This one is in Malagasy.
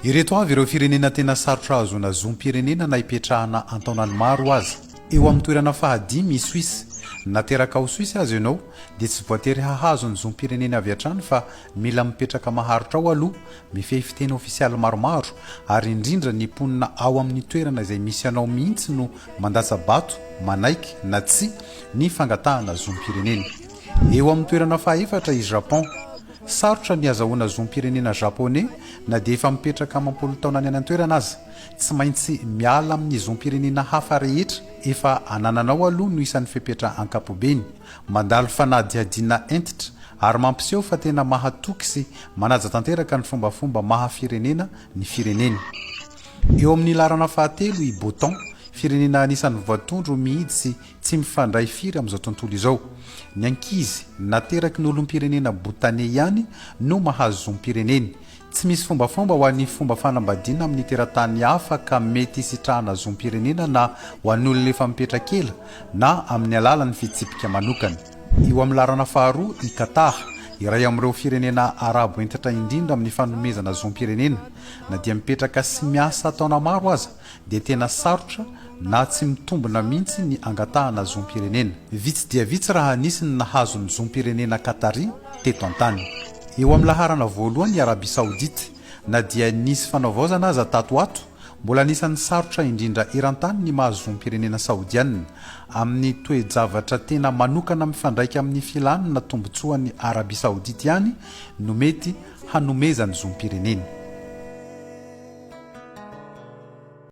Ireto avy ireo firenena tena sarotra azona zom-pirenena na ipetrahana antaonany maro aza. Eo amin'ny toerana fahadimy i Suisse. Nateraka ao Suisse azy ianao dia tsy voatery hahazo ny zom-pirenena avy hatrany fa mila mipetraka maharitra ao aloha, mifehy fiteny ofisialy maromaro ary indrindra ny mponina ao amin'ny toerana izay misy anao mihitsy no mandatsa bato, manaiky na tsy ny fangatahana zom-pirenena. Eo amin'ny toerana fahaefatra i Japon. Sarotra ny azahoana zom-pirenena japonais na dia efa mipetraka mampolo taona any an-toerana aza. Tsy maintsy miala amin'ny zom-pirenena hafa rehetra efa anananao aloha no isan'ny fepetra ankapobeny. Mandalo fanadihadiana entitra ary mampiseho fa tena mahatoky sy manaja tanteraka ny fombafomba mahafirenena ny fireneny. Eo amin'ny larana fahatelo i Bhutan, firenena anisan'ny voatondro mihidy sy tsy mifandray firy amin'izao tontolo izao. Ny ankizy nateraky ny olom-pirenena boutanais ihany no mahazo zom-pireneny. Tsy misy fombafomba ho an'ny fomba fanambadiana amin'ny teratany hafa ka mety sitrahana zom-pirenena na ho an'ny olona efa mipetraka ela na amin'ny alalan'ny fitsipika manokana. Eo amin'ny larana faharoa i Qatar, iray amin'ireo firenena arabo entitra indrindra amin'ny fanomezana zom-pirenena, na dia mipetraka sy miasa taona maro aza dia tena sarotra na tsy mitombona mihitsy ny angatahana zom-pirenena. Vitsy dia vitsy raha nisy ny nahazo ny zom-pirenena Qatari teto an-tany. Eo amin'ny laharana voalohany i Arabia Saoudite, na dia nisy fanaovaozana aza tato ato, mbola anisan'ny sarotra indrindra eran-tany ny mahazo zom-pirenena saodianina amin'ny toe-javatra tena manokana mifandraika amin'ny filanina tombontsoan'ny Arabia Saoudite ihany no mety hanomezany zom-pirenena.